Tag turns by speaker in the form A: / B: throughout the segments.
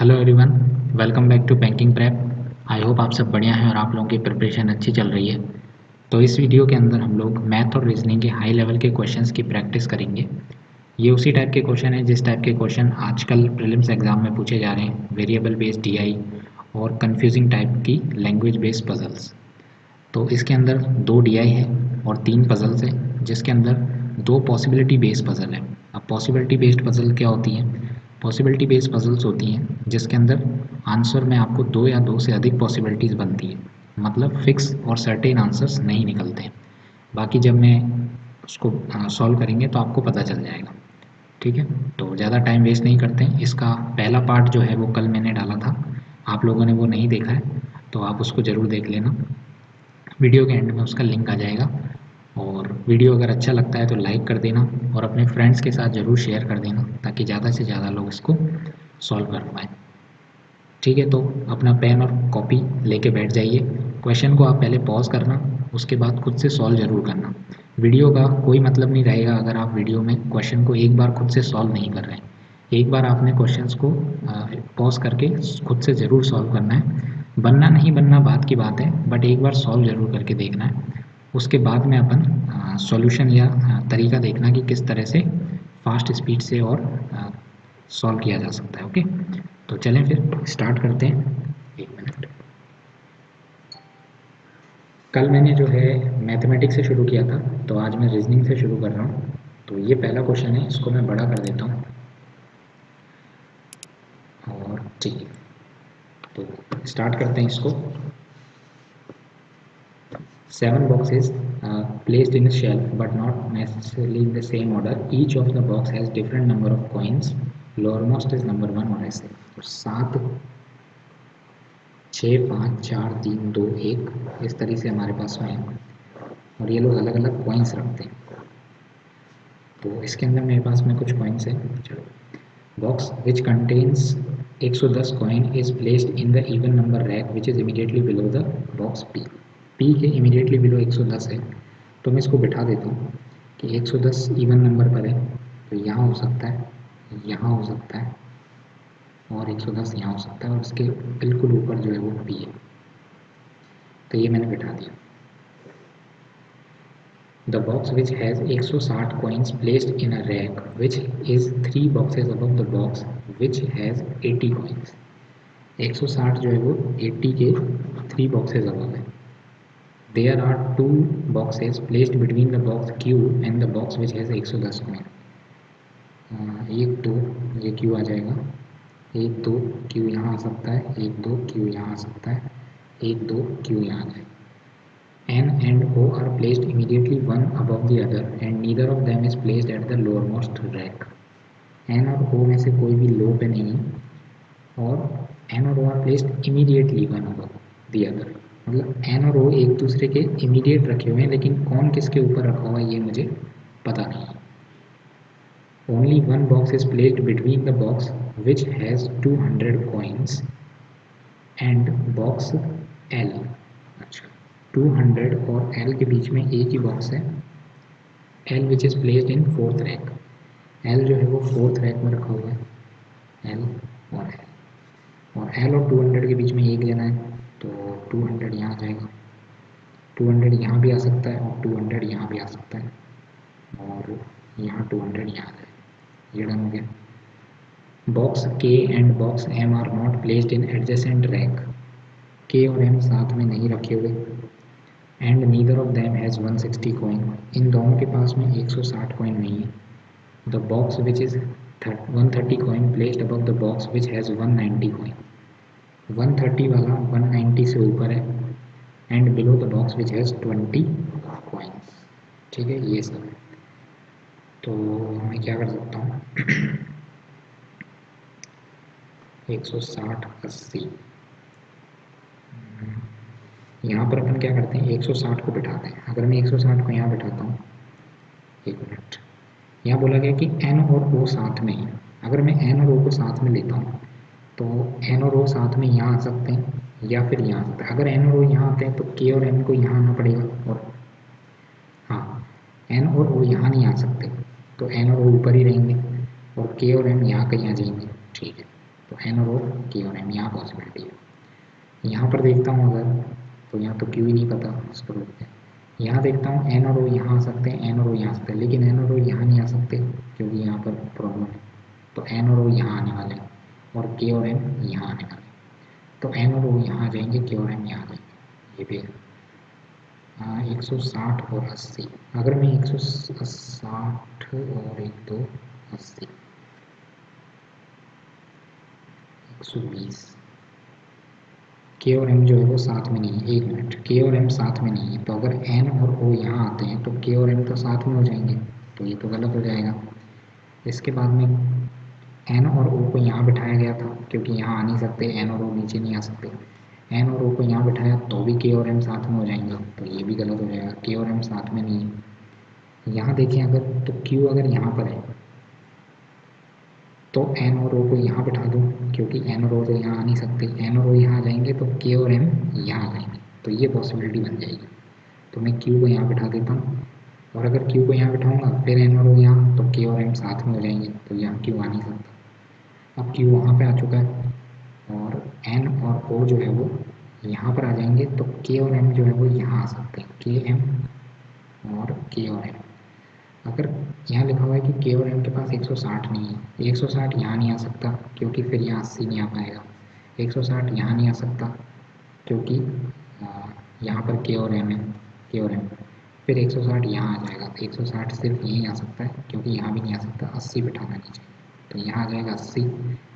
A: Hello everyone, welcome back to banking prep. I hope आप सब बढ़िया हैं और आप लोगों की प्रिपरेशन अच्छी चल रही है। तो इस वीडियो के अंदर हम लोग मैथ और रीजनिंग के हाई लेवल के क्वेश्चंस की प्रैक्टिस करेंगे। ये उसी टाइप के क्वेश्चन है जिस टाइप के क्वेश्चन आजकल प्रीलिम्स एग्जाम में पूछे जा रहे हैं, वेरिएबल बेस्ड डीआई और कन्फ्यूजिंग टाइप की लैंग्वेज बेस्ड पजल्स। तो इसके अंदर 2 डीआई है और 3 पजल्स हैं, जिसके अंदर 2 पॉसिबिलिटी बेस्ड पजल है। अब पॉसिबिलिटी बेस्ड पजल क्या होती हैं? पॉसिबिलिटी बेस्ड पजल्स होती हैं जिसके अंदर आंसर में आपको 2 या 2 से अधिक पॉसिबिलिटीज़ बनती है, मतलब फिक्स और सर्टेन आंसर्स नहीं निकलते हैं। बाकी जब मैं उसको सॉल्व करेंगे तो आपको पता चल जाएगा। ठीक है, तो ज़्यादा टाइम वेस्ट नहीं करते हैं। इसका पहला पार्ट जो है वो कल मैंने डाला था, आप लोगों ने वो नहीं देखा है तो आप उसको ज़रूर देख लेना। वीडियो के एंड में उसका लिंक आ जाएगा। और वीडियो अगर अच्छा लगता है तो लाइक कर देना और अपने फ्रेंड्स के साथ ज़रूर शेयर कर देना ताकि ज़्यादा से ज़्यादा लोग इसको सॉल्व कर पाएँ। ठीक है, तो अपना पेन और कॉपी लेके बैठ जाइए। क्वेश्चन को आप पहले पॉज करना, उसके बाद खुद से सॉल्व ज़रूर करना। वीडियो का कोई मतलब नहीं रहेगा अगर आप वीडियो में क्वेश्चन को एक बार खुद से सॉल्व नहीं कर रहे हैं। एक बार आपने क्वेश्चंस को पॉज करके खुद से ज़रूर सॉल्व करना है। बनना नहीं बनना बात की बात है, बट एक बार सॉल्व ज़रूर करके देखना है। उसके बाद में अपन सॉल्यूशन या तरीका देखना कि किस तरह से फास्ट स्पीड से और सॉल्व किया जा सकता है। ओके, तो चलें फिर स्टार्ट करते हैं। 1 मिनट। कल मैंने जो है मैथमेटिक्स से शुरू किया था, तो आज मैं रीजनिंग से शुरू कर रहा हूँ। तो ये पहला क्वेश्चन है, इसको मैं बड़ा कर देता हूँ। और ठीक है, तो स्टार्ट करते हैं इसको। 7 boxes placed in a shelf but not necessarily in the same order. Each of the box has different number of coins. Lowermost is number 1 और ऐसे। तो 7, 6, 5, 4, 3, 2, 1 इस तरह से हमारे पास में है और ये लोग अलग अलग कॉइन्स रखते हैं। तो इसके अंदर मेरे पास में कुछ कॉइन्स हैं। चलो, box which contains 110 coin is placed in the even number rack which is immediately below the box P. P के इमीडिएटली बिलो 110 है, तो मैं इसको बिठा देता हूँ कि 110 इवन नंबर पर है, तो यहाँ हो सकता है, यहाँ हो सकता है और 110 यहाँ हो सकता है और इसके बिल्कुल ऊपर जो है वो पी है। तो ये मैंने बिठा दिया। The box which has 160 coins placed in a rack which is 3 boxes above the box which has 80 coins. 160 जो है वो 80 के 3 boxes above है। There are 2 boxes placed between the box Q and the box which has 110 coin. 1 2 ये Q आ जाएगा, 1 2 Q यहाँ आ सकता है, 1 2 Q यहाँ आ सकता है, 1 2 Q यहाँ आ जाएगा। N and O are placed immediately one above the other and neither of them is placed at the lowermost rack. N और O में से कोई भी लो पे नहीं है और N और O are placed immediately one above the other। मतलब N और O एक दूसरे के इमीडिएट रखे हुए हैं, लेकिन कौन किसके ऊपर रखा हुआ है ये मुझे पता नहीं है। Only one box is placed between the box which has 200 coins and box L। अच्छा, 200 और L के बीच में एक ही बॉक्स है, L which is placed in 4th rack. L जो है वो 4th रैक में रखा हुआ है, L और L, और L और 200 के बीच में एक लेना है, तो 200 यहाँ आ जाएगा, 200 यहाँ भी आ सकता है और 200 यहाँ भी आ सकता है और यहाँ 200 यहाँ आ जाएगा। ये डन हो गया। Box K and box M are not placed in adjacent rack. K और M साथ में नहीं रखे हुए and neither of them has 160 coin. इन दोनों के पास में 160 कॉइन नहीं है। The box which is 130 coin placed above the box which has 190 coin. 130 वाला 190 से ऊपर है and below the box which has 20 coins. ठीक है, ये सब है। तो मैं क्या कर सकता हूँ 160 80, यहाँ पर अपन क्या करते हैं 160 को बिठाते हैं। अगर मैं 160 को यहाँ बिठाता हूँ, 1 मिनट, यहाँ बोला गया कि N और O साथ में है। अगर मैं N और O को साथ में लेता हूँ तो N और O साथ में यहाँ आ सकते हैं या फिर यहाँ आ सकते हैं। अगर N और O यहाँ आते हैं तो K और M को यहाँ आना पड़ेगा, और हाँ, N और O यहाँ नहीं आ सकते तो N और O ऊपर ही रहेंगे और K और M यहाँ कहीं आ जाएंगे। ठीक है, तो एन और ओ के और एम, यहाँ पॉसिबिलिटी है। यहाँ पर देखता हूँ अगर, तो यहाँ तो क्यू ही नहीं पता, इसको रोकते हैं। यहाँ देखता हूँ एन और ओ यहाँ आ सकते हैं, एन और ओ यहाँ आ सकते हैं, लेकिन एन और ओ यहाँ नहीं आ सकते क्योंकि यहाँ पर प्रॉब्लम है। तो एन और ओ यहाँ आने वाले हैं और के और एम यहाँ आने वाले हैं। तो एन और ओ यहाँ आ जाएंगे, के और एम यहाँ आ जाएंगे। ये भी है 160 और 80। अगर मैं 160 और 1 2 80 120, के और एम जो है वो साथ में नहीं है। एक मिनट, के और एम साथ में नहीं है, तो अगर एन और ओ यहाँ आते हैं तो के और एम तो साथ में हो जाएंगे, तो ये तो गलत हो जाएगा। इसके बाद में एन और ओ को यहाँ बिठाया गया था क्योंकि यहाँ आ नहीं सकते, एन और ओ नीचे नहीं आ सकते। एन और ओ को यहाँ बिठाया तो भी के और एम साथ में हो जाएंगे, तो ये भी गलत हो जाएगा, के और एम साथ में नहीं है। यहाँ देखें अगर, तो क्यू अगर यहाँ पर है तो एन और ओ को यहाँ बिठा दूँ क्योंकि एन और ओ तो यहाँ आ नहीं सकते, एन और ओ यहाँ आ जाएंगे तो के और एम यहाँ आ जाएंगे, तो ये पॉसिबिलिटी बन जाएगी। तो मैं क्यू को यहाँ बिठा देता हूँ, और अगर क्यू को यहाँ बिठाऊँगा फिर एन और ओ यहाँ, तो के और एम साथ में हो जाएंगे, तो यहाँ क्यू आ नहीं सकता। अब क्यू वहाँ पे आ चुका है और एन और ओ जो है वो यहाँ पर आ जाएंगे, तो के और एम जो है वो यहाँ आ सकते हैं, के एम और के और एम। अगर यहाँ लिखा हुआ है कि के और एम के पास 160 नहीं है, 160 यहाँ नहीं आ सकता क्योंकि फिर यहाँ 80 नहीं आ पाएगा, 160 यहाँ नहीं आ सकता क्योंकि यहाँ पर के और एम है, के और एम, फिर 160 यहाँ आ जाएगा, तो 160 सिर्फ यहीं आ सकता है क्योंकि यहाँ भी नहीं आ सकता, 80 बिठाना नीचे, तो यहाँ आ जाएगा 80।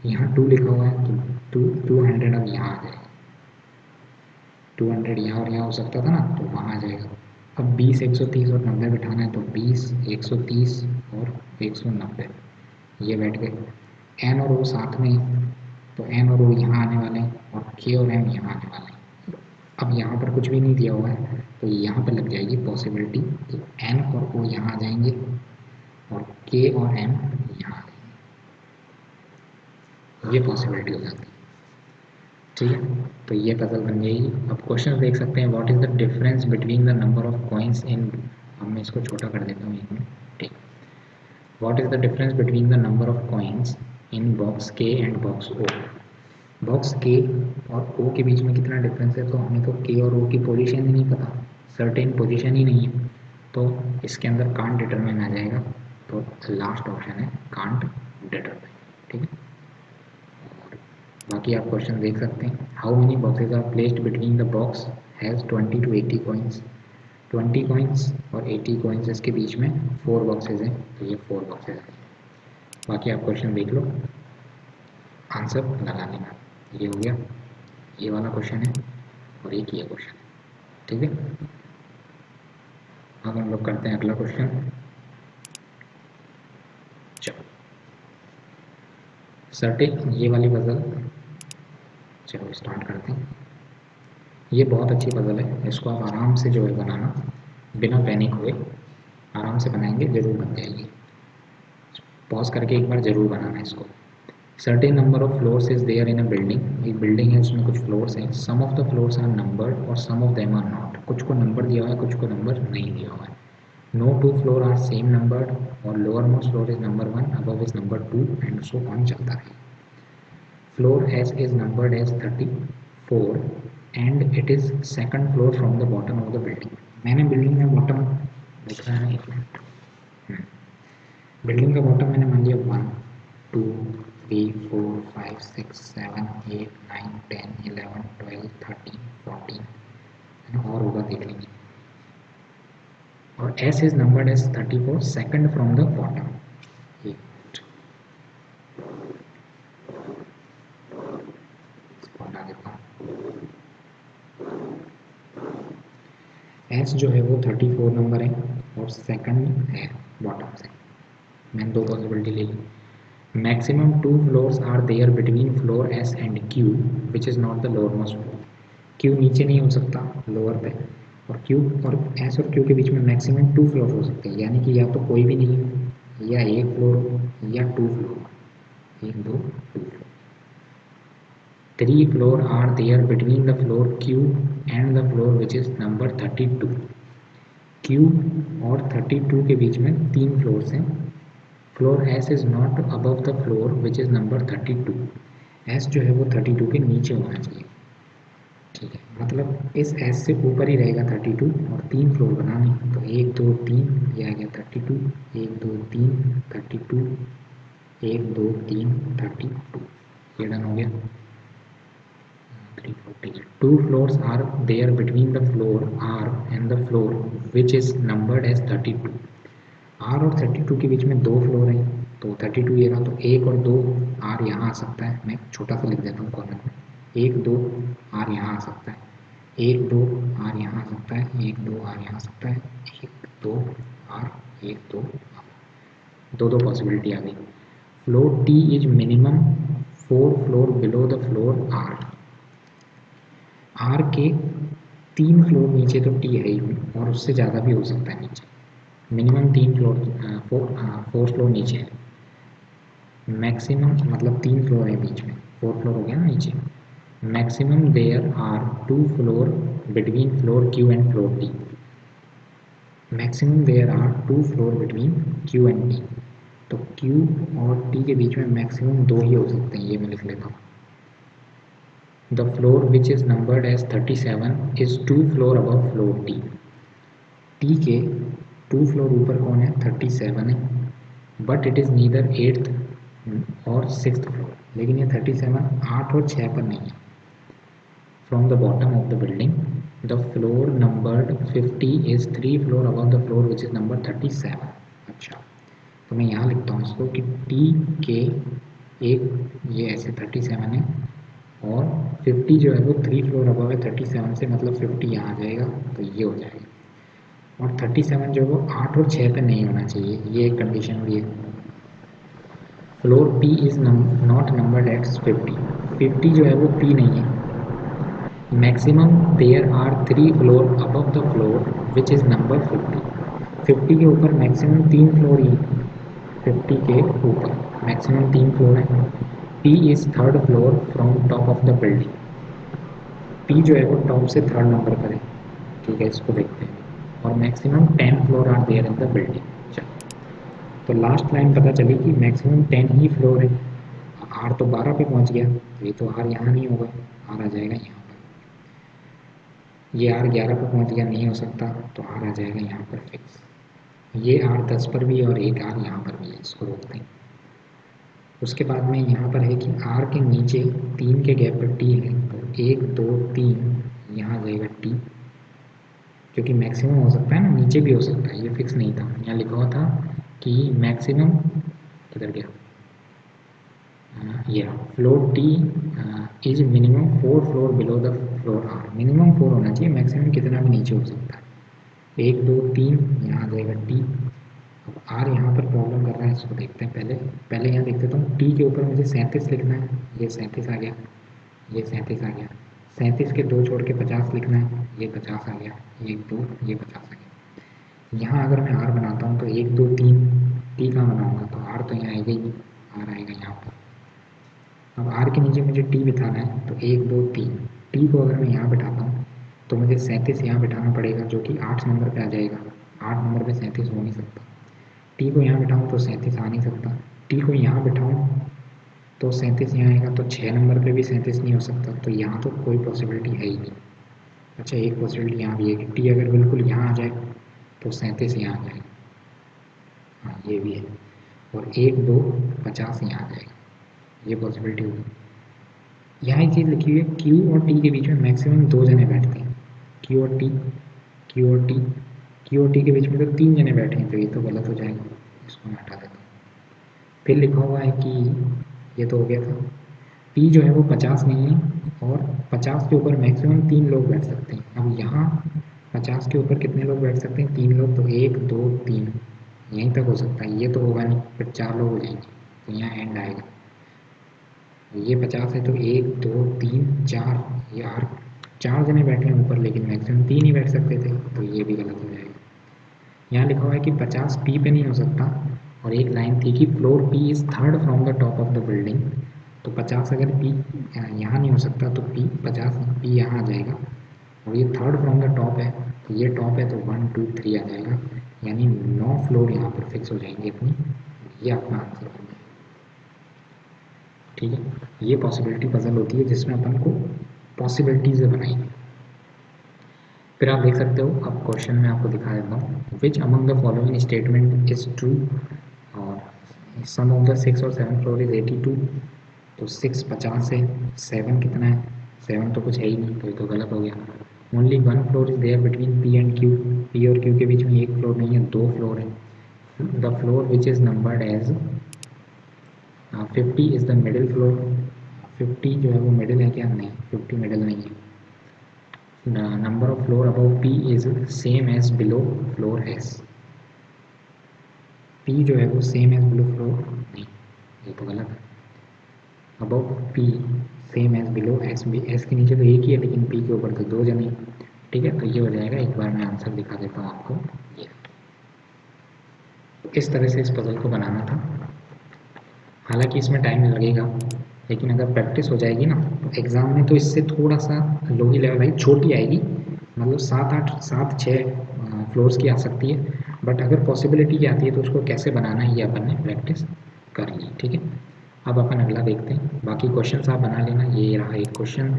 A: यहाँ 2 लिखा हुआ है तो 200 अब यहाँ आ जाएगा, 200 यहाँ और यहाँ हो सकता था ना, तो वहाँ आ जाएगा। अब 20 130 और 90 बिठाना है, तो 20 130 और 190 ये बैठ गए। एन और ओ साथ में, तो एन और ओ यहाँ आने वाले हैं और के और एम यहाँ आने वाले हैं। अब यहाँ पर कुछ भी नहीं दिया हुआ है, तो यहाँ पर लग जाएगी पॉसिबिलिटी कि एन और ओ यहाँ आ जाएंगे और के और एम यहाँ आ जाएंगे, ये पॉसिबिलिटी हो जाती है। ठीक है, तो ये पजल बन जाएगी। अब क्वेश्चन देख सकते हैं, what is the difference between the number of coins in, अब मैं इसको छोटा कर देता हूँ 1 मिनट, ठीक। What is the difference between the number of coins in box के एंड बॉक्स ओ। बॉक्स के और ओ के बीच में कितना डिफरेंस है, तो हमें तो के और ओ की पोजीशन ही नहीं पता, सर्टेन पोजीशन ही नहीं है, तो इसके अंदर कांट डिटरमाइन आ जाएगा, तो लास्ट ऑप्शन है कांट डिटरमाइन। ठीक है, बाकी आप क्वेश्चन देख सकते हैं। How many boxes are placed between the box has 20 to 80 coins. 20 coins और 80 कॉइन्स इसके बीच में 4 बॉक्सेज हैं, तो ये 4 बॉक्सेज हैं। बाकी आप क्वेश्चन देख लो, आंसर लगा लेना। ये हो गया, ये वाला क्वेश्चन है और एक ये क्वेश्चन है। ठीक है, अब हम लोग करते हैं अगला क्वेश्चन। चलो सर्टेन, ये वाली पजल, चलो स्टार्ट करते हैं। ये बहुत अच्छी पजल है, इसको आप आराम से जो है बनाना, बिना पैनिक हुए आराम से बनाएंगे, जरूर बन जाएगी। पॉज करके एक बार जरूर बनाना इसको। Certain number of floors is there in a building, एक बिल्डिंग है उसमें कुछ फ्लोर्स हैं, some of the floors are numbered और some of them are not, कुछ को नंबर दिया हुआ है, कुछ को नंबर नहीं दिया हुआ है। No 2 floor are same numbered और lower most floor is number 1, above is number 2 and so on चलता है। Floor S is numbered as 34 and it is second floor from the bottom of the building. मैंने building में bottom लिख रहा है, एक minute, building का bottom मैंने मान लिया 1 2 3 4 5 6 7 8 9 10 11 12 13 14 और होगा देख लेंगे। और S is numbered as 34 second from the bottom. हटा देता हूँ। एस जो है वो 34 नंबर है और सेकंड है बॉटम से। मैंने 2 पॉसिबिलिटी ले ली। Maximum 2 floors are there between floor S and Q which is not the lower most floor. Q नीचे नहीं हो सकता लोअर पे, और क्यू और एस और क्यू के बीच में मैक्सिमम 2 फ्लोर हो सकते हैं, यानी कि या तो कोई भी नहीं हो, या 1 फ्लोर हो या 2 floor, 1 2 2 floor. 3 floor are there between the floor Q and the floor which is number 32। Q और 32 के बीच में 3 फ्लोर्स हैं। Floor S is not above the floor which is number 32 S जो है वो 32 के नीचे होना चाहिए, ठीक है, मतलब इस एस से ऊपर ही रहेगा 32 और 3 फ्लोर बनाने, तो 1 2 3 ये आ गया 32, 1 2 3 32, 1 2 3 32, ये डन हो गया। 340, 2 floors are there between the floor R and the floor which is numbered as 32। R और 32 के बीच में 2 फ्लोर हैं, तो 32 ये रहा, तो 1 और 2 R यहाँ आ सकता है, मैं छोटा सा लिख देता हूँ कॉर्नर में, 1 2 R यहाँ आ सकता है, 1 2 R यहाँ आ सकता है, 1 2 R यहाँ आ सकता है, 1 2 R 1 2 R, दो दो पॉसिबिलिटी आ गई। Floor T is minimum 4 floor below the floor R। R के 3 फ्लोर नीचे तो टी है ही और उससे ज़्यादा भी हो सकता है नीचे, मिनिमम 3 फ्लोर 4 फ्लोर नीचे है, मैक्सिमम मतलब 3 फ्लोर है बीच में, 4 फ्लोर हो गया ना नीचे। Maximum there are 2 floor between floor Q and floor T, maximum there are 2 floor between Q and T, तो क्यू और टी के बीच में मैक्सिमम 2 ही हो सकते हैं, ये मैं लिख लेता हूँ। The floor which is numbered as 37 is 2 floor above floor T। T के 2 फ्लोर ऊपर कौन है? 37 है, but it is neither 8th और 6th फ्लोर, लेकिन ये 37 8 और 6 पर नहीं है। From the bottom of the building the floor numbered 50 is 3 floor above the floor which is number 37। अच्छा, तो मैं यहाँ लिखता हूँ इसको कि टी के एक ये ऐसे 37 है और 50 जो है वो 3 फ्लोर अबव है 37 से, मतलब 50 यहाँ आ जाएगा, तो ये हो जाएगा। और 37 जो है वो 8 और 6 पे नहीं होना चाहिए, ये एक कंडीशन भी है। Floor P is not numbered at 50, 50 जो है वो पी नहीं है। Maximum there are 3 floor above the floor which is number 50, 50 के ऊपर मैक्सिमम 3 फ्लोर ही, 50 के ऊपर मैक्सिमम 3 फ्लोर है। P is 3rd floor from top of the building, P जो है वो टॉप से 3rd नंबर पर है, ठीक है, इसको देखते हैं। और maximum 10 floor are there in the building. चलो, तो लास्ट लाइन पता चली कि मैक्सिमम 10 ही फ्लोर है, आर तो 12 पे पहुंच गया, तो ये तो आर यहाँ नहीं होगा, आर आ जाएगा यहाँ पर। ये आर 11 पे पहुंच गया, नहीं हो सकता, तो आर आ जाएगा यहाँ पर फिक्स। ये आर 10 पर भी और एक आर यहाँ पर भी है, इसको रोकते हैं। उसके बाद में यहाँ पर है कि आर के नीचे 3 के गैप पर टी है, तो 1 2 3 यहाँ आ जाएगा टी, क्योंकि मैक्सिमम हो सकता है ना, नीचे भी हो सकता है, ये फिक्स नहीं था। यहाँ लिखा हुआ था कि मैक्सिमम किधर गया, ये floor T is minimum 4 floor below the floor R, minimum 4 होना चाहिए, मैक्सिमम कितना भी नीचे हो सकता है। 1 2 3 यहाँ आ जाएगा टी। अब आर यहाँ पर प्रॉब्लम कर रहा है, इसको देखते हैं। पहले यहाँ देख देता हूँ, टी के ऊपर मुझे 37 लिखना है, ये 37 आ गया, ये 37 आ गया, 37 के 2 छोड़ के 50 लिखना है, ये 50 आ गया, 1 2 ये 50 आ गया। यहाँ अगर मैं आर बनाता हूँ तो 1 2 3 टी कहाँ बनाऊँगा, तो आर तो यहाँ आएगा ही, आर आएगा यहाँ पर। अब आर के नीचे मुझे टी बिठाना है, तो 1 2 3 टी को अगर मैं यहाँ बिठाता हूँ तो मुझे 37 यहाँ बिठाना पड़ेगा, जो कि 8 नंबर पे आ जाएगा, 8 नंबर पे 37 हो नहीं सकता। टी को यहाँ बिठाऊँ तो 37 आ नहीं सकता, टी को यहाँ बिठाऊँ तो 37 यहाँ आएगा, तो 6 नंबर पे भी 37 नहीं हो सकता, तो यहाँ तो कोई पॉसिबिलिटी है ही नहीं। अच्छा, एक पॉसिबिलिटी यहाँ भी है कि टी अगर बिल्कुल यहाँ आ जाए तो 37 यहाँ आ जाएगा, हाँ ये भी है। और 1 2 50 यहाँ आ जाएगा, ये पॉसिबिलिटी होगी। यहाँ एक चीज़ लिखी हुई है, क्यू और टी के बीच में मैक्सिमम 2 जने बैठते हैं, क्यू और टी, क्यू और टी, क्यू और टी के बीच में तो 3 जने बैठे हैं, तो ये तो गलत हो जाएगा, इसको मैं हटा देता हूँ। फिर लिखा हुआ है कि ये तो हो गया था, पी जो है वो 50 नहीं है और 50 के ऊपर मैक्सिमम 3 लोग बैठ सकते हैं। अब यहाँ 50 के ऊपर कितने लोग बैठ सकते हैं? 3 लोग, तो 1 2 3 यहीं तक हो सकता है, ये तो होगा नहीं, फिर 4 लोग हो जाएंगे, तो यहाँ एंड आएगा। ये 50 है तो 1 2 3 4, यार 4 जने बैठे हैं ऊपर, लेकिन मैक्सिमम 3 ही बैठ सकते थे, तो ये भी गलत हो जाएगा। यहाँ लिखा हुआ है कि 50 पी पे नहीं हो सकता, और एक लाइन थी कि floor P is 3rd from the top of the building, तो 50 अगर पी यहाँ नहीं हो सकता तो पी 50 पी यहाँ आ जाएगा, और ये 3rd फ्रॉम द टॉप है, तो ये टॉप है तो 1 2 3 आ जाएगा, यानी 9 फ्लोर यहाँ पर फिक्स हो जाएंगे अपनी, ये अपना आंसर बन जाएगा। ठीक है, ये पॉसिबिलिटी पजल होती है जिसमें अपन को पॉसिबिलिटीज़ बनाएंगे। फिर आप देख सकते हो, अब क्वेश्चन में आपको दिखा देता हूँ, which among the following statement is true, और सम ऑफ द 6 और 7 फ्लोर इज 82, तो 6 50 है, 7 कितना है, 7 तो कुछ है ही नहीं, तो ये तो गलत हो गया। Only one floor is there between P and Q, P और क्यू के बीच में एक फ्लोर नहीं है, दो फ्लोर है। The floor which is numbered as 50 is the middle floor, 50 जो है वो मिडिल है क्या, नहीं 50 मिडिल नहीं है। Number of floor above P is same as below floor S, P जो है वो सेम एज बिलो फ्लोर नहीं, ये तो गलत है। Above P same as below S, भी एस के नीचे तो एक ही है लेकिन पी के ऊपर तो दो जने, ठीक है, तो ये हो जाएगा। एक बार मैं आंसर दिखा देता हूँ आपको, ये तो इस तरह से इस पजल को बनाना था। हालांकि इसमें टाइम लगेगा, लेकिन अगर प्रैक्टिस हो जाएगी ना तो एग्ज़ाम में तो इससे थोड़ा सा लो ही लेवल आई, छोटी आएगी, मतलब 7 8 7 6 फ्लोर्स की आ सकती है, बट अगर पॉसिबिलिटी की आती है तो उसको कैसे बनाना है ये अपन ने प्रैक्टिस कर ली, ठीक है। अब अपन अगला देखते हैं, बाकी क्वेश्चन आप बना लेना, ये रहा एक क्वेश्चन,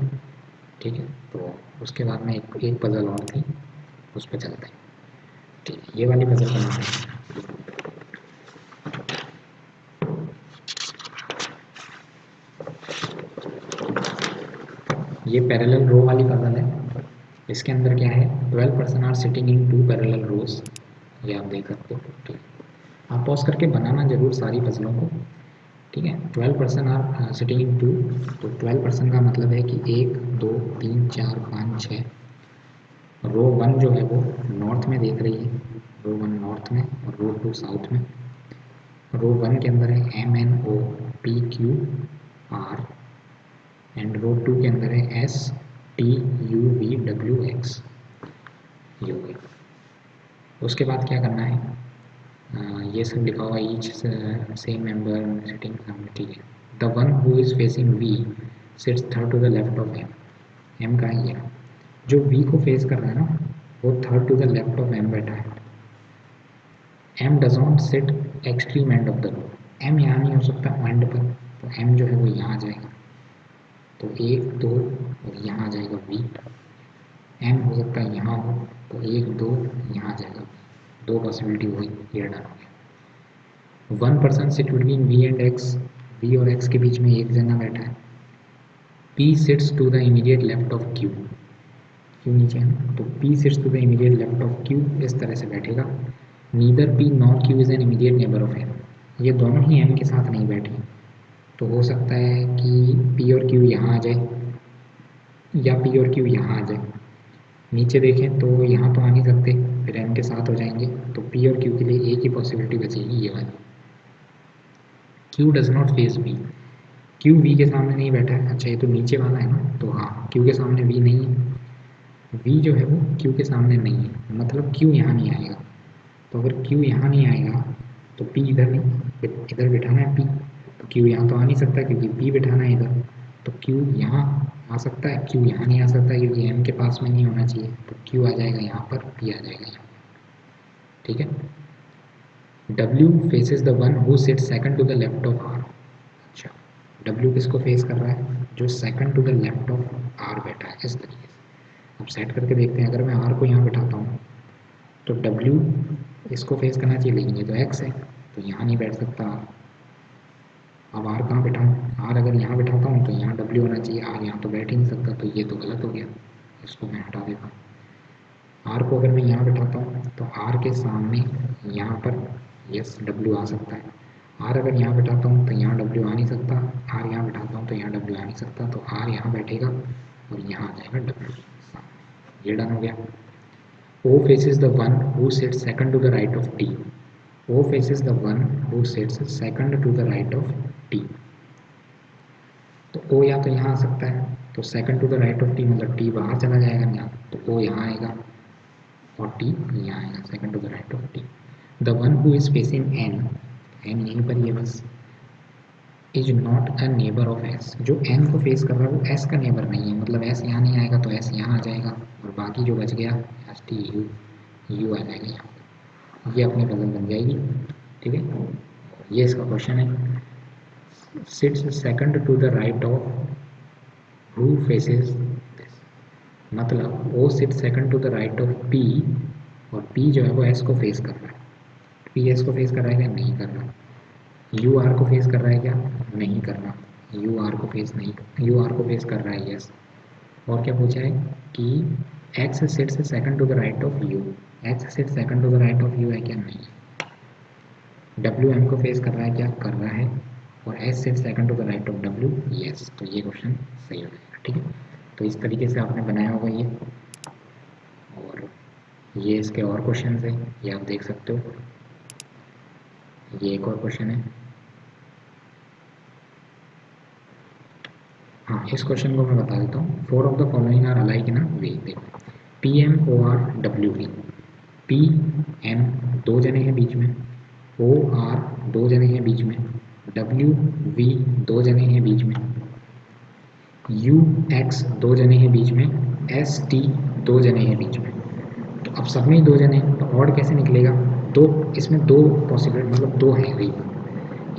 A: ठीक है। तो उसके बाद में एक पजल और थी, उस पर चलते हैं, ठीक है। ये वाली पजल बनाते हैं। ये पैरेलल रो वाली पजल है। इसके अंदर क्या है, 12 person are sitting in 2 parallel rows, ये आप देख सकते हो, ठीक है। आप पॉज करके बनाना जरूर सारी पजलों को, ठीक है। 12 पर्सन आर सिटिंग इन 2, तो 12 पर्सन का मतलब है कि 1 2 3 4 5 6। रो 1 जो है वो नॉर्थ में देख रही है, रो 1 नॉर्थ में और रो 2 साउथ में। रो 1 के अंदर है M N O P Q R, and row 2 के अंदर है S T U V W X, ये हो गया। उसके बाद क्या करना है, ये सब लिखा हुआ, ईच सेम मेंबर सिटिंग, ठीक है। The one who is facing V sits third to the left of M, M का ही है, जो वी को फेस कर रहा है ना वो third to the left of M बैठा है। M does not sit extreme end of the row, M यहाँ नहीं हो सकता एंड पर, तो एम जो है वो यहाँ आ जाएगा, तो 1 2 और यहाँ आ जाएगा वी। एम हो सकता है यहाँ हो, तो 1 2 यहाँ आ जाएगा, दो पॉसिबिलिटी हुई, ये डन हो गया। One person sit between V and X, V और एक्स के बीच में एक जना बैठा है। P sits to the immediate left of Q, Q नीचे है ना, तो P sits to the immediate left of Q, इस तरह से बैठेगा। Neither P nor Q is an immediate neighbour of M, ये दोनों ही एम के साथ नहीं बैठे, तो हो सकता है कि पी और क्यू यहाँ आ जाए या पी और क्यू यहाँ आ जाए। नीचे देखें तो यहाँ तो आ नहीं सकते, फिर एम के साथ हो जाएंगे, तो पी और क्यू के लिए एक ही पॉसिबिलिटी बचेगी, ये वाली। Q does not face V, Q V के सामने नहीं बैठा है, अच्छा ये तो नीचे वाला है ना, तो हाँ क्यू के सामने वी नहीं है, वी जो है वो क्यू के सामने नहीं है, मतलब क्यू यहाँ नहीं आएगा। तो अगर क्यू यहाँ नहीं आएगा तो पी इधर नहीं, इधर बिठाना है पी, तो क्यू यहाँ तो आ नहीं सकता क्योंकि पी बिठाना है इधर, तो क्यू यहाँ आ सकता है, क्यू यहाँ नहीं आ सकता क्योंकि एम के पास में नहीं होना चाहिए, तो क्यू आ जाएगा यहाँ पर, पी आ जाएगा यहाँ, ठीक है। W faces the one who sit second to the left of R, अच्छा डब्ल्यू किसको फेस कर रहा है, जो second to the left of R बैठा है, इस तरीके से। अब सेट करके देखते हैं, अगर मैं आर को यहाँ बिठाता हूँ तो डब्ल्यू इसको फेस करना चाहिए, लेकिन ये तो एक्स है तो यहाँ नहीं बैठ सकता आर। अब आर कहाँ बिठाऊँ, आर अगर यहाँ बिठाता हूँ तो यहाँ डब्ल्यू होना चाहिए, आर यहाँ तो बैठ ही नहीं सकता, तो ये तो गलत हो गया, इसको मैं हटा देता हूँ। आर को अगर मैं यहाँ बिठाता हूँ तो आर के सामने यहाँ पर यस डब्ल्यू आ सकता है, आर अगर यहाँ बिठाता हूँ तो यहाँ डब्ल्यू आ नहीं सकता, आर यहाँ बिठाता हूँ तो यहाँ डब्ल्यू आ नहीं सकता, तो आर यहाँ बैठेगा और यहाँ आ जाएगा डब्ल्यू सामने, ये डन हो गया। O faces the one who sits second to the right of T. O faces the one who sits second to the right of T. तो O या तो यहाँ आ सकता है, तो second to the right of T मतलब T बाहर चला जाएगा यहाँ, तो O यहाँ आएगा और T यहाँ आएगा, second to the right of T. The one who is facing N, N यहीं पर ही है बस, is not a neighbor of S. जो N को फेस कर रहा है वो S का नेबर नहीं है, मतलब S यहाँ नहीं आएगा तो S यहाँ आ जाएगा और बाकी जो बच गया एस टी यू आ जाएगा यहाँ, ये अपनी पजल बन जाएगी, ठीक है। ये इसका क्वेश्चन है। Sits second to the right of who faces this, मतलब O sit second to the right of P, और पी जो है वो एस को फेस कर रहा है। पी एस को फेस कर रहा है क्या? नहीं कर रहा। यू आर को फेस कर रहा है क्या? नहीं कर रहा। यू आर को फेस नहीं, यू आर को फेस कर रहा है, यस। और क्या पूछा है कि X sits second to the right of U, X sit second to the right of U है क्या? नहीं। डब्ल्यू एम को फेस कर रहा है क्या? कर रहा है। और S sit second to the right of W, yes. तो ये क्वेश्चन सही हो जाएगा, ठीक है। तो इस तरीके से आपने बनाया होगा ये, और ये इसके और क्वेश्चन हैं, ये आप देख सकते हो। ये एक और क्वेश्चन है। हाँ, इस क्वेश्चन को मैं बता देता हूँ। Four of the following are alike in a way. देखो, P M O R W V, P M दो जने हैं बीच में, ओ आर दो जने हैं बीच में, डब्ल्यू वी दो जने हैं बीच में, यू एक्स दो जने हैं बीच में, एस टी दो जने हैं बीच में। तो अब सब में ही दो जने हैं, तो ऑड कैसे निकलेगा? दो, इसमें दो पॉसिबल, मतलब दो हैं रीजन।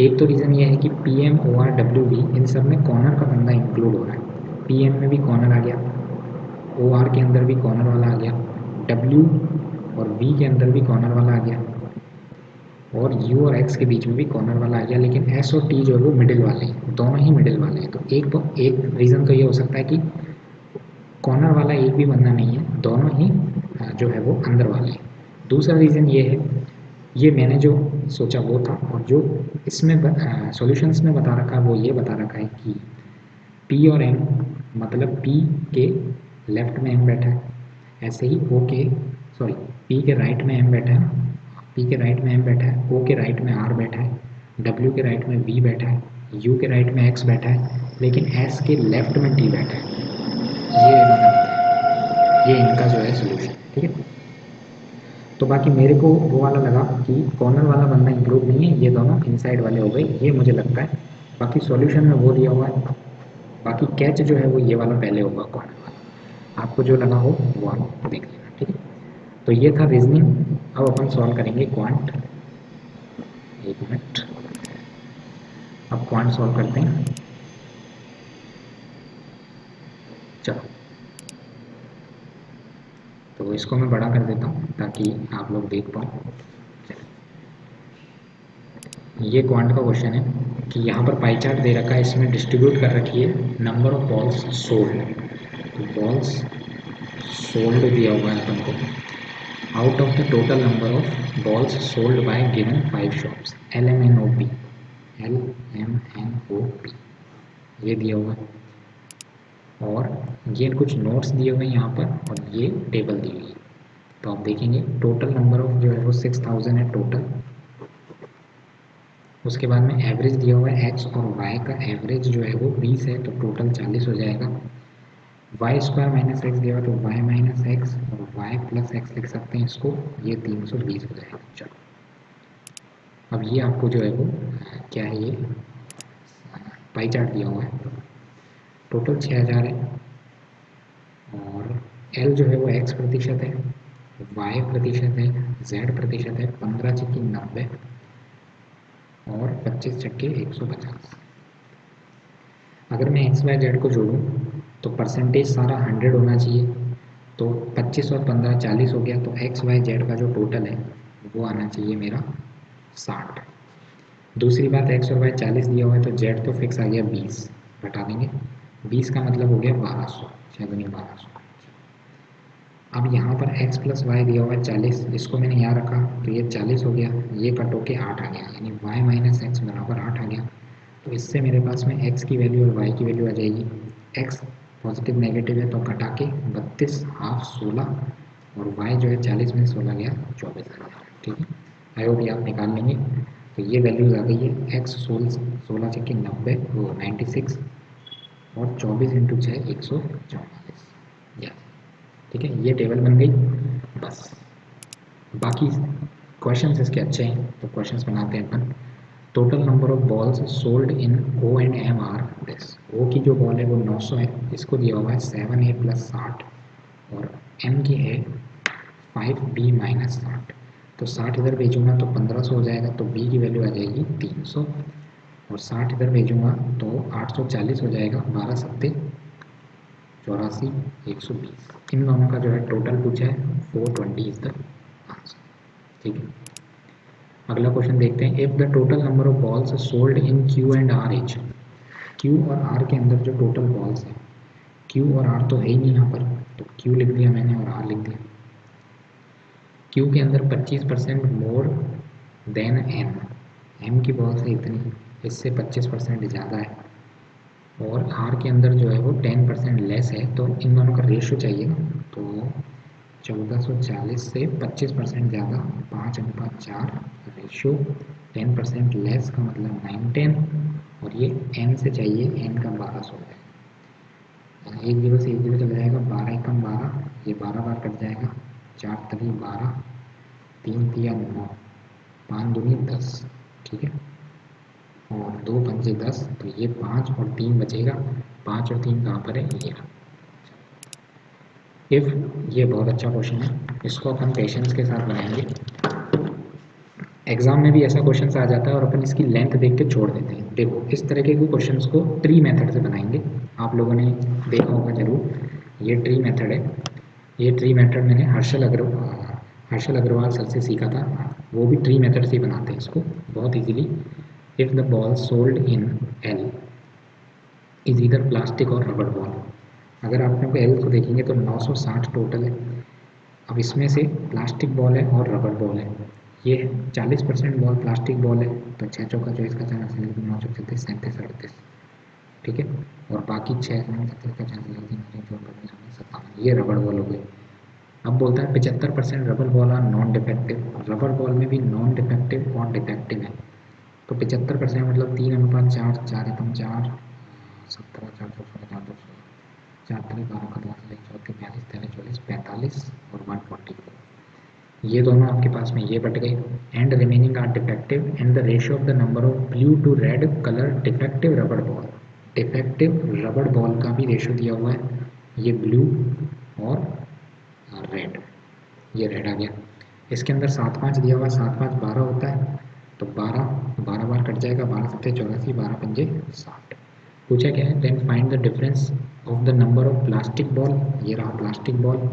A: एक तो रीज़न ये है कि P M O R W V इन सब में कॉर्नर का बंदा इंक्लूड हो रहा है। पी एम में भी कॉर्नर आ गया, ओ आर के अंदर भी कॉर्नर वाला आ गया, डब्ल्यू और वी के अंदर भी कॉर्नर वाला आ गया, और यू और एक्स के बीच में भी कॉर्नर वाला आ गया। लेकिन एस और टी जो है वो मिडिल वाले हैं, दोनों ही मिडिल वाले हैं। तो एक रीज़न तो ये हो सकता है कि कॉर्नर वाला एक भी बंदा नहीं है, दोनों ही जो है वो अंदर वाले हैं। दूसरा रीज़न ये है, ये मैंने जो सोचा वो था, और जो इसमें सॉल्यूशंस में बता रखा है वो ये बता रखा है कि पी और एम, मतलब पी के लेफ्ट में एम बैठा है, ऐसे ही ओ के, सॉरी, पी के राइट में एम बैठा है, पी के राइट में एम बैठा है, ओ के राइट में आर बैठा है, डब्ल्यू के राइट में वी बैठा है, यू के राइट में एक्स बैठा है, लेकिन एस के लेफ्ट में टी बैठा है। ये इन्होंने बताया, ये इनका जो है सोल्यूशन, ठीक है। तो बाकी मेरे को वो वाला लगा कि कॉर्नर वाला बंदा इंक्लूड नहीं है, ये दोनों इनसाइड वाले हो गए, ये मुझे लगता है। बाकी सॉल्यूशन में वो दिया हुआ है, बाकी कैच जो है वो ये वाला पहले होगा, कॉर्नर वाला। आपको जो लगा हो वो आप देख लेना, ठीक है। तो ये था रीजनिंग। अब अपन सॉल्व करेंगे क्वांट। एक मिनट, अब क्वांट सॉल्व करते हैं। चलो, तो इसको मैं बड़ा कर देता हूँ ताकि आप लोग देख पाओ। ये क्वांट का क्वेश्चन है कि यहाँ पर पाई चार्ट दे रखा है, इसमें डिस्ट्रीब्यूट कर रखी है नंबर ऑफ बॉल्स सोल्ड। तो बॉल्स सोल्ड दिया हुआ है अपन को, out of the total number of balls sold by given 5 shops, L M N O P, L M N O P, ये दिया हुआ है। और ये कुछ नोट्स दिए हुए हैं यहाँ पर, और ये टेबल दी हुई है। तो आप देखेंगे टोटल नंबर ऑफ जो है वो 6000 है टोटल। उसके बाद में एवरेज दिया हुआ है, एक्स और वाई का एवरेज जो है वो 20 है, तो टोटल 40 हो जाएगा। वाई स्क्वायर माइनस एक्स दिया हुआ, तो वाई माइनस एक्स और वाई प्लस एक्स लिख सकते हैं इसको, ये 320 हो जाएगा। चलो, अब ये आपको जो है वो क्या है, ये पाई चार्ट दिया हुआ है। टोटल 6000 है, और एल जो है वो एक्स प्रतिशत है, वाई प्रतिशत है, जेड प्रतिशत है, 15 चक्की 90 और 25 चक्के 150। अगर मैं एक्स वाई जेड को जोड़ूँ तो परसेंटेज सारा 100 होना चाहिए। तो 25 और 15 40 हो गया, तो एक्स वाई जेड का जो टोटल है वो आना चाहिए मेरा 60। दूसरी बात, एक्स और वाई 40 दिया हुआ है, तो जेड तो फिक्स आ गया 20, घटा देंगे। 20 का मतलब हो गया 1200, 6×1200। अब यहाँ पर x प्लस वाई दिया हुआ है 40, इसको मैंने यहाँ रखा तो ये 40 हो गया, ये कट होके 8 आ गया, यानी y माइनस एक्स बराबर 8 आ गया। तो इससे मेरे पास में x की वैल्यू और y की वैल्यू आ जाएगी। x पॉजिटिव नेगेटिव है तो घटा के 32 हाफ 16, और y जो है 40 में 16 गया 24 आ गया, ठीक है। आई होप ये आप निकाल लेंगे। तो ये वैल्यूज़ आ गई है, x 16 चक्के 90 वो 96, और 24 इंटू 6 144, या ठीक है। ये टेबल बन गई बस। बाकी क्वेश्चंस इसके अच्छे हैं, तो क्वेश्चंस बनाते हैं अपन। Total number of balls sold in O and M are this. O की जो बॉल है वो 900 है, इसको दिया हुआ है 7A प्लस 60, और एम की है 5B माइनस 60। तो 60 इधर भेजूंगा तो 1500 हो जाएगा, तो बी की वैल्यू आ जाएगी 300। और 60 इधर भेजूँगा तो 840 हो जाएगा, 12 सत्ते 84, 120। इन दोनों का जो है टोटल पूछा है, 420 इज द आंसर। ठीक है, अगला क्वेश्चन देखते हैं। If the total number of balls sold in Q and R is, Q और आर के अंदर जो टोटल बॉल्स हैं, क्यू और आर तो है ही नहीं यहाँ पर, तो क्यू लिख दिया मैंने और आर लिख दिया। क्यू के अंदर 25% मोर देन एम, एम की बॉल्स है इतनी, इससे 25% ज़्यादा है, और आर के अंदर जो है वो 10% लेस है, तो इन दोनों का रेशो चाहिए ना, तो 1440 से 25% ज़्यादा 5:4, रेशो 10% लेस का मतलब 910, और ये एन से चाहिए, एन का 1200 है। एक जीरो से एक जीरो चला जाएगा, 12 एकम 12, ये 12 बार कट जाएगा, 4 तरी 12, 3 तिया 9, 5 दूनी 10। ठीक है, और 2 पंजे 10, तो ये 5 और 3 बचेगा, 5 और 3 कहाँ पर है, ये। इफ़, ये बहुत अच्छा क्वेश्चन है, इसको अपन पेशेंस के साथ बनाएंगे। एग्जाम में भी ऐसा क्वेश्चन आ जाता है और अपन इसकी लेंथ देख के छोड़ देते हैं। देखो, इस तरह के क्वेश्चंस को ट्री मेथड से बनाएंगे, आप लोगों ने देखा होगा जरूर, ये ट्री मेथड है। ये ट्री मेथड मैंने हर्षल अग्रवाल सर से सीखा था, वो भी ट्री मेथड से बनाते हैं इसको बहुत easily. If the ball sold in L is इधर प्लास्टिक और रबड़ बॉल, अगर आप लोग एल को देखेंगे तो 960 टोटल है। अब इसमें से प्लास्टिक बॉल है और रबर बॉल है, ये 40% बॉल प्लास्टिक बॉल है, तो 6 चौका 24 का चांस है, 9 चौक 37, 37 38। ठीक है, और बाकी 6 37 का चांस है, 57, ये रबर बॉल हो गई। अब बोलता है 75% रबर बॉल और नॉन डिफेक्टिव, रबर बॉल में भी नॉन डिफेक्टिव और डिफेक्टिव है, तो 75% मतलब 3:4, 4 एकम 4, 17, 4 4 4 4 4 3 12 का 10 1 4 42 43 44 45 और 144, ये दोनों आपके पास में ये बट गए। And remaining are defective and the ratio of the number of blue to red colour defective rubber ball, defective rubber ball का भी रेशियो दिया हुआ है, ये ब्लू और रेड, ये रेड आ गया। इसके अंदर 7 5 दिया हुआ है, 7 5 12 होता है, तो 12 बार कट जाएगा, 12 सत्ते 84, 12 पंजे 60। पूछा क्या है, then find the difference of the number of plastic ball, ये रहा plastic ball,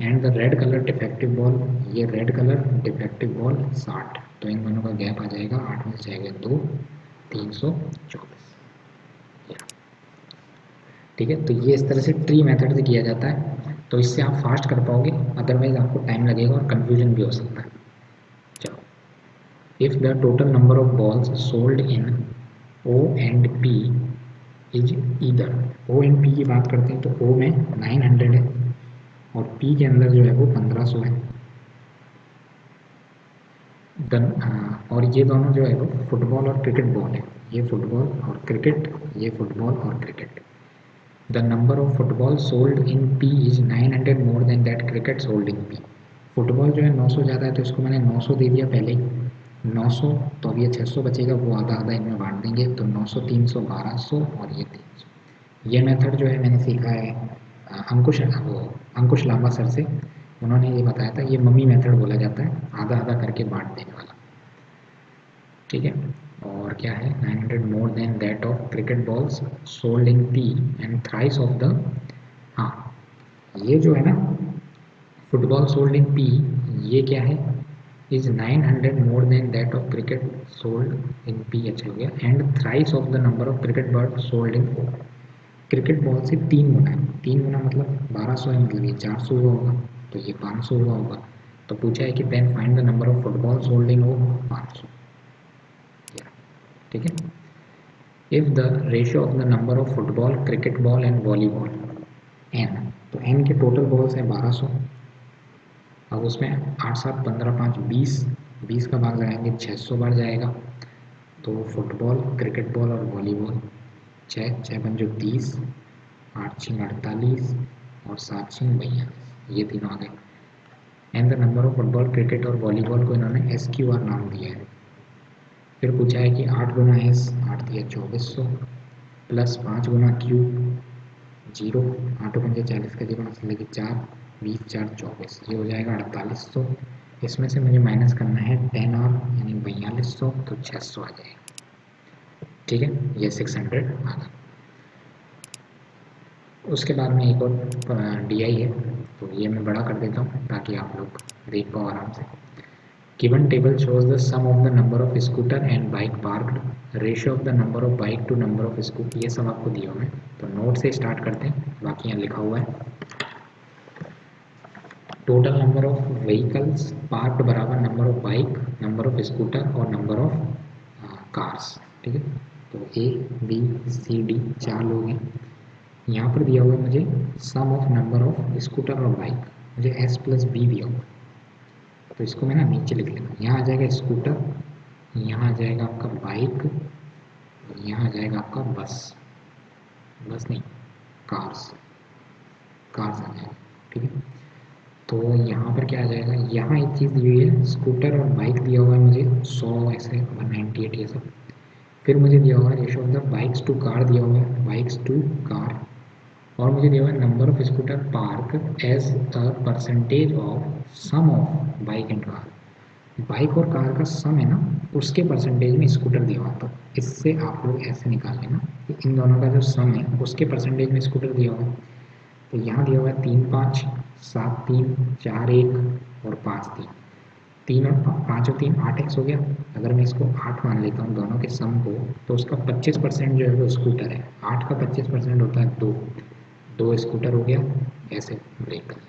A: and the red colour defective ball, ये रेड कलर डिफेक्टिव बॉल 60, तो इन दोनों का गैप आ जाएगा 8 में से जाएगा 2, 324। ठीक है, तो ये इस तरह से ट्री मेथड से किया जाता है, तो इससे आप फास्ट कर पाओगे, अदरवाइज आपको टाइम लगेगा और कन्फ्यूजन भी हो सकता है। चलो, if the total number of balls sold in O and P is either, O and P की बात करते हैं तो ओ में 900 है और पी के अंदर जो है वो 1500 है, और ये दोनों जो है वो फुटबॉल और क्रिकेट बॉल है, ये फुटबॉल और क्रिकेट, ये फुटबॉल और cricket. The number of football sold in P is 900 more than that cricket sold in P, football जो है 900 ज़्यादा है, तो इसको मैंने 900 दे दिया पहले ही, 900, तो अब ये 600 बचेगा, वो आधा आधा इनमें बांट देंगे, तो 900 300 1200 और ये 300। ये मेथड जो है मैंने सीखा है अंकुश लांबा सर से, उन्होंने ये बताया था, ये मम्मी मेथड बोला जाता है, आधा आधा करके बांट देने वाला। ठीक है, और क्या है, 900 more than that of cricket balls sold in P and thrice of the, हाँ ये जो है ना फुटबॉल सोल्ड इन पी, ये क्या है, is 900 more than that of cricket sold in P, अच्छा हो गया, and thrice of the number of cricket bird sold in O, cricket ball से 3 गुना है, 3 गुना मतलब 1200 है, मतलब ये 400 हुआ होगा, तो ये 500 हुआ होगा, तो पूछा है कि then find the number of football sold in O, 500। ठीक है, if the ratio of the number of football cricket ball and volleyball N, तो एन के टोटल बॉल्स हैं 1200, अब उसमें 8 7 15 5 20, 20 का भाग लगाएंगे 600 बार जाएगा, तो फुटबॉल क्रिकेट बॉल और वॉलीबॉल 6 6 पंजो 30, 8 6 48 और 7 6 42, ये तीनों आ गए। And the number of football cricket और वॉलीबॉल को इन्होंने SQR नाम दिया है। फिर पूछा है कि 8 गुना S, 8 दिया 2400 प्लस 5 गुना Q, 0, 8 पंजे 40 का 0 मतलब कि 4, 20 4 24, ये हो जाएगा 4800, इसमें से मुझे माइनस करना है 10 और यानी 4200, तो 600 आ जाएगा। ठीक है, ये 600 आ गया। उसके बाद में एक और डी आई है, तो ये मैं बड़ा कर देता हूँ ताकि आप लोग देख पाओ आराम से। Given table shows the sum of the number of scooter and bike parked, ratio of the number of bike to number of scooter, ये सब आपको दिया हुआ है। तो नोट से स्टार्ट करते हैं, बाकी यहाँ लिखा हुआ है total number of vehicles parked बराबर number of bike, number of scooter और नंबर ऑफ कार्स। ठीक है, तो ए बी सी डी 4 लोग हैं। यहाँ पर दिया हुआ है मुझे सम ऑफ नंबर ऑफ स्कूटर और बाइक, मुझे एस प्लस बी दिया हुआ है, तो इसको मैं ना नीचे लिख लेता हूँ। यहाँ आ जाएगा स्कूटर, यहाँ आ जाएगा आपका बाइक, यहाँ आ जाएगा आपका बस, बस नहीं कार्स, कार्स आ जाएगा। ठीक है, तो यहाँ पर क्या आ जाएगा, यहाँ एक चीज़ दी हुई है स्कूटर और बाइक दिया हुआ है मुझे 100 ऐसे 198 ये सब। फिर मुझे दिया हुआ है ratio of the bikes to car दिया हुआ है, बाइक्स टू कार, और मुझे दिया हुआ है number of scooter park as a percentage of sum of bike and car. Bike और कार का सम है ना, उसके परसेंटेज में स्कूटर दिया हुआ, तो इससे आप लोग ऐसे निकाल लेना कि इन दोनों का जो सम है उसके परसेंटेज में स्कूटर दिया हुआ है। तो यहाँ दिया हुआ है 3 5 7 3 4 1 और 5 3, 3 और 5 और 3 8x हो गया। अगर मैं इसको 8 मान लेता हूँ दोनों के सम को, तो उसका 25% जो है वो स्कूटर है। 8 का 25% होता है 2, 2 स्कूटर हो गया, ऐसे ब्रेक कर।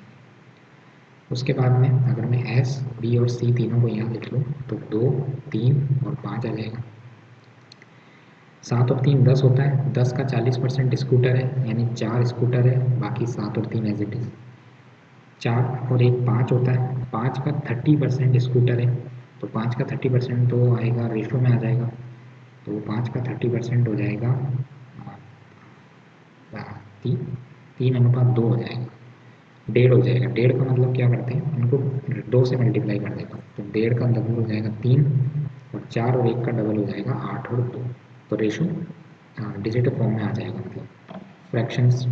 A: उसके बाद में अगर मैं एस बी और सी तीनों को यहाँ लिख लूँ तो 2 3 और 5 आ जाएगा। 7 और 3 10 होता है, 10 का 40% स्कूटर है, यानी 4 स्कूटर है, बाकी 7 और 3 एज इट इज़। 4 और 1 5 होता है, 5 का 30% स्कूटर है, तो 5 का 30% तो आएगा रेशो में आ जाएगा, तो 5 का 30% हो जाएगा 3:2 हो जाएगा, 1.5 हो जाएगा। 1.5 का मतलब क्या करते हैं, इनको 2 से मल्टीप्लाई कर देता हूँ, तो 1.5 का डबल हो जाएगा 3, और 4 और 1 का डबल हो जाएगा 8 और 2, तो रेशो डिजिटल फॉर्म में आ जाएगा, मतलब फ्रैक्शंस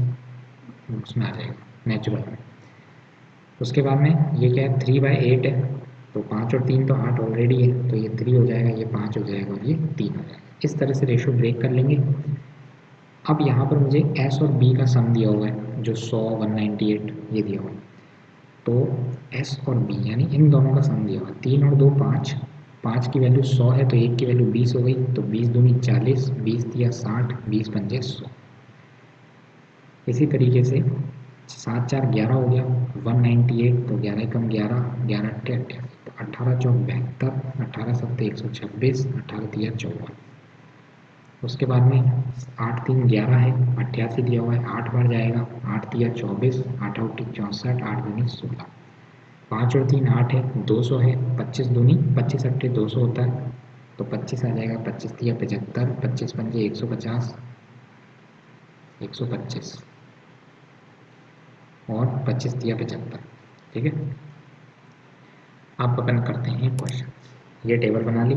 A: उसमें आ जाएगा नेचुरल में। उसके बाद में ये क्या है 3/8 है, तो 5 और 3 तो 8 ऑलरेडी है, तो ये 3 हो जाएगा, ये 5 हो जाएगा और ये 3 हो जाएगा। इस तरह से रेशो ब्रेक कर लेंगे। अब यहाँ पर मुझे एस और बी का सम दिया हुआ है जो 100 198 ये दिया हुआ है, तो एस और बी यानी इन दोनों का सम दिया हुआ है। 3 और 2 5, 5 की वैल्यू 100 है तो 1 की वैल्यू 20 हो गई, तो 20 दूनी 40, 20 दिया 60, 20 पंजे 100। इसी तरीके से 7 4 11 हो गया, 198, तो 11 कम 11, 11 88, तो 18 चौक 72, 18 सत्ते 126, 18 तिया 54। उसके बाद में 8 3 11 है, 88 दिया हुआ है, 8 बार जाएगा, 8 तिया 24, 8 उठी 64, 8 दूनी 16, 5 और 3 8 है, 200 है, 25 दूनी 25 अट्ठे 200 होता है, तो 25 आ जाएगा, 25 तिया 75, 25 पंजे 150, 125 और 25 तिया 75। ठीक है, अब अपन करते हैं क्वेश्चन। ये टेबल बना ली।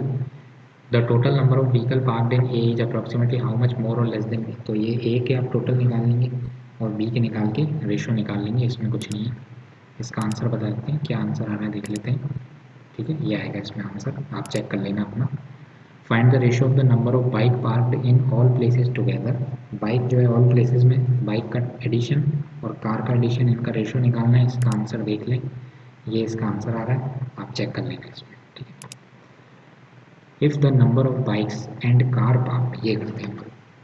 A: The total number of vehicle parked in A is approximately how much more और लेस देन बी। तो ये ए के आप टोटल निकाल लेंगे और बी के निकाल के रेशो निकाल लेंगे, इसमें कुछ नहीं है। इसका आंसर बता देते हैं, क्या आंसर आ रहा है देख लेते हैं। ठीक है, ये आएगा इसमें आंसर, आप चेक कर लेना अपना। Find the ratio of the number of bike parked in all places together. Bike जो है ऑल प्लेसेस में, बाइक का एडिशन और कार का एडिशन, इनका रेशो निकालना है। इसका आंसर देख लें, ये इसका आंसर आ रहा है, आप चेक कर लेना इसमें। ठीक है, if the number of bikes and car park, ये करते हैं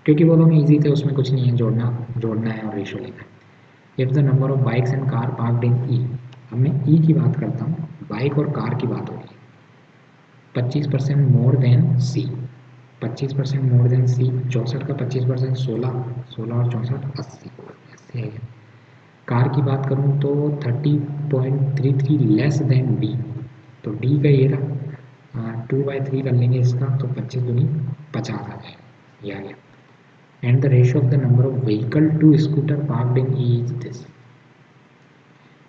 A: क्योंकि वो दोनों ईजी थे, उसमें कुछ नहीं है, जोड़ना है और रेशो लेना है। If the number of bikes and car parked in E, अब मैं ई की बात करता हूँ, बाइक और कार की बात हो रही है। 25% मोर देन सी, 25% मोर देन सी, 64 का 25% 16, 16 और 64 80, 80 है। कार की बात करूँ तो 30.33 लेस देन डी, तो डी का ये रहा 2/3 कर लेंगे इसका, तो 25 दूनी 50 आ जाएगा, ये आ गया। And the ratio of the number of vehicle to scooter parked in E is this.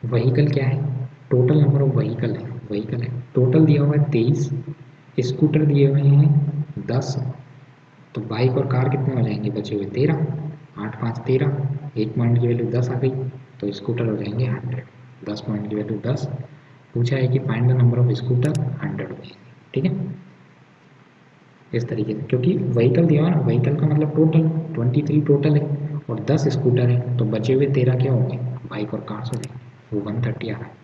A: Vehicle क्या है, टोटल नंबर ऑफ व्हीकल है, व्हीकल है, टोटल दिया हुआ है 23, स्कूटर दिए हुए हैं 10, तो बाइक और कार कितने हो जाएंगे बचे हुए 13, 8 5 13, 1 पॉइंट की वैल्यू 10 आ गई, तो स्कूटर हो जाएंगे 100, 10 पॉइंट की वैल्यू 10। पूछा है कि find the number of scooter, 100 हो जाएंगे। ठीक है, इस तरीके से, क्योंकि व्हीकल दिया हुआ ना, व्हीकल का मतलब टोटल 23 टोटल है और 10 स्कूटर है, तो बचे हुए 13 क्या हो गए, बाइक और कार्स हो गए, वो 130 आ रहा है।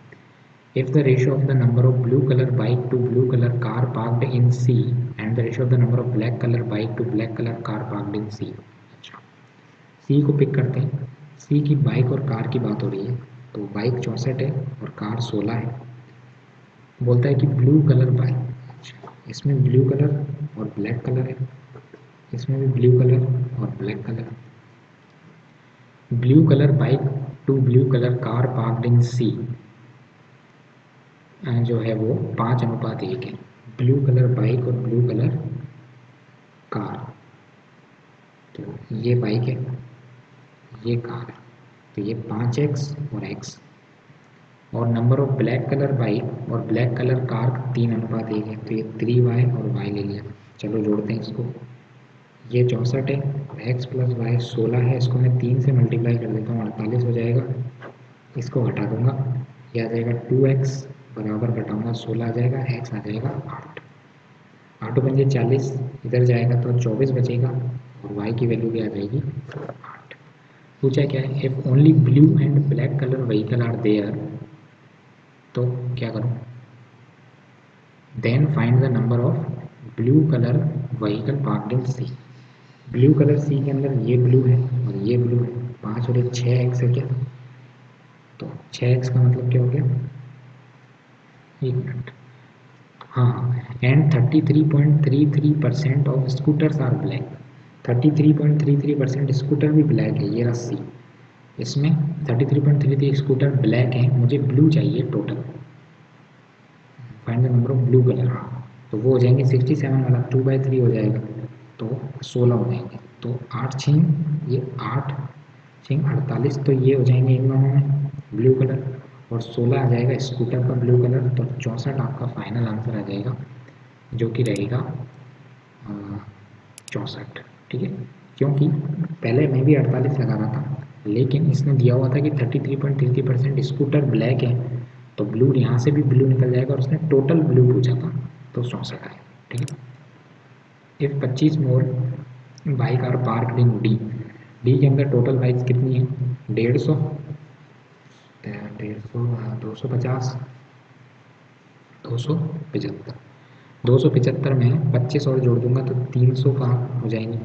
A: If the ratio of the number of blue color bike to blue color car parked in C and the ratio of the number of black color bike to black color car parked in C, अच्छा C को pick करते हैं। C की bike और car की बात हो रही है, तो बाइक 64 है और कार 16 है। बोलता है कि ब्लू कलर बाइक, अच्छा इसमें ब्लू कलर और ब्लैक कलर है, इसमें भी ब्लू कलर और black colour. Blue colour bike to blue colour car parked in C जो है वो 5:1 है। ब्लू कलर बाइक और ब्लू कलर कार, तो ये बाइक है, ये कार है, तो ये 5x और x। और number of black colour bike और ब्लैक कलर कार 3:1 है, तो ये 3y और y ले लिया। चलो जोड़ते हैं इसको, ये 64 है और x + y 16 है, इसको मैं 3 से मल्टीप्लाई कर देता हूँ, 48 हो जाएगा। इसको घटा दूंगा, ये आ जाएगा 2x बराबर घटाऊंगा 16 आ जाएगा, x आ जाएगा 8। 8 पंजे 40, इधर जाएगा तो 24 बचेगा और y की वैल्यू भी आ जाएगी 8। पूछा क्या है, if only blue and black colour vehicle are there, तो क्या करूँ, then find the number of blue colour vehicle parked in C. Blue colour C के अंदर ये ब्लू है और ये ब्लू है, 5 और 1 6x है क्या, तो 6x का मतलब क्या हो गया, 1 मिनट, हाँ, and 33.33% of scooters are black. 33.33% scooter भी ब्लैक है, ये रस्सी, इसमें 33.33 स्कूटर ब्लैक हैं, मुझे ब्लू चाहिए total, find the number of blue colour. तो वो हो जाएंगे 67 वाला 2/3 हो जाएगा, तो 16 हो जाएंगे, तो 8 छिंग ये 8 छिंग 48, तो ये हो जाएंगे इन दोनों में ब्लू कलर, और 16 आ जाएगा स्कूटर का ब्लू कलर, तो 64 आपका फाइनल आंसर आ जाएगा, जो कि रहेगा 64। ठीक है, क्योंकि पहले मैं भी 48 लगा रहा था, लेकिन इसने दिया हुआ था कि 33.33% स्कूटर ब्लैक है, तो ब्लू यहाँ से भी ब्लू निकल जाएगा, और उसने टोटल ब्लू पूछा था, तो 64 आएगा। ठीक है, if 25 more bike are parked in D, D के अंदर टोटल बाइक्स कितनी है, 150, 250, 275, 275 में 25 और जोड़ दूंगा तो 300 का हो जाएंगे,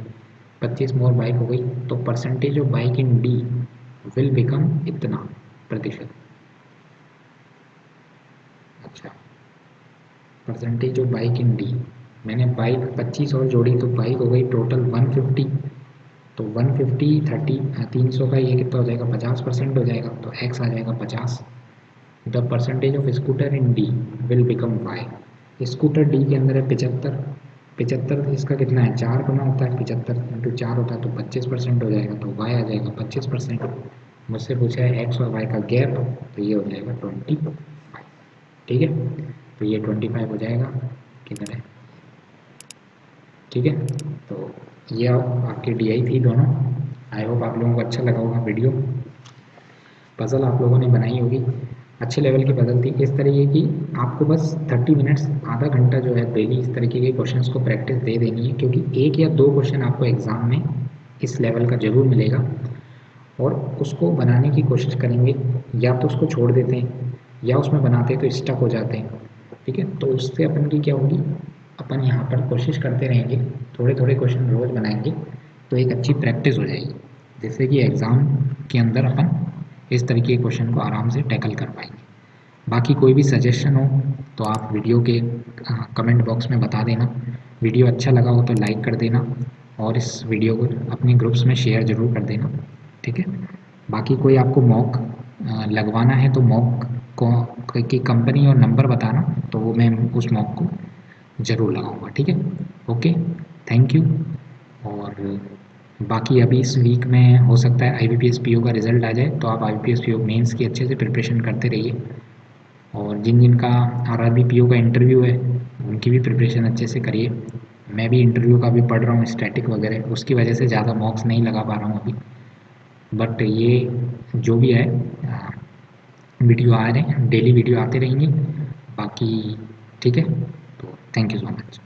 A: 25 मोर बाइक हो गई, तो percentage of bike in D will become इतना प्रतिशत। अच्छा, percentage of bike in D, मैंने बाइक 25 और जोड़ी तो बाइक हो गई टोटल 150, तो 150 30 300 का ये कितना हो जाएगा, 50% हो जाएगा, तो x आ जाएगा 50। The percentage of scooter in D will become Y, scooter D के अंदर है 75, 75 इसका कितना है, 4 गुना होता है, 75 × 4 होता है, तो 25% हो जाएगा, तो y आ जाएगा 25%। मुझसे पूछा है x और y का गैप, तो ये हो जाएगा 25। ठीक है, तो ये 25 हो जाएगा, किधर है, ठीक है। तो ये आपकी DI थी दोनों। आई होप आप लोगों को अच्छा लगा होगा वीडियो। पज़ल आप लोगों ने बनाई होगी, अच्छे लेवल की पज़ल थी। इस तरीके की आपको बस 30 मिनट्स, आधा घंटा जो है डेली इस तरीके के क्वेश्चंस को प्रैक्टिस दे देनी है, क्योंकि 1 या 2 क्वेश्चन आपको एग्ज़ाम में इस लेवल का ज़रूर मिलेगा, और उसको बनाने की कोशिश करेंगे, या तो उसको छोड़ देते हैं या उसमें बनाते हैं तो स्टक हो जाते हैं। ठीक है, तो उससे अपन की क्या होगी, अपन यहाँ पर कोशिश करते रहेंगे, थोड़े थोड़े क्वेश्चन रोज़ बनाएंगे, तो एक अच्छी प्रैक्टिस हो जाएगी, जिससे कि एग्ज़ाम के अंदर अपन इस तरीके के क्वेश्चन को आराम से टैकल कर पाएंगे। बाकी कोई भी सजेशन हो तो आप वीडियो के कमेंट बॉक्स में बता देना। वीडियो अच्छा लगा हो तो लाइक कर देना, और इस वीडियो को अपने ग्रुप्स में शेयर ज़रूर कर देना। ठीक है, बाकी कोई आपको मॉक लगवाना है तो मॉक को की कंपनी और नंबर बताना, तो वो मैं उस मॉक को ज़रूर लगाऊंगा। ठीक है, ओके, थैंक यू। और बाकी अभी इस वीक में हो सकता है IBPS PO का रिज़ल्ट आ जाए, तो आप IBPS PO मेंस की अच्छे से प्रिपरेशन करते रहिए, और जिन जिन का RRB PO का इंटरव्यू है उनकी भी प्रिपरेशन अच्छे से करिए। मैं भी इंटरव्यू का भी पढ़ रहा हूँ, स्टैटिक वगैरह, उसकी वजह से ज़्यादा मॉक्स नहीं लगा पा रहा हूँ अभी, बट ये जो भी है वीडियो आ रहे हैं, डेली वीडियो आते रहेंगे बाकी। ठीक है, तो थैंक यू सो मच।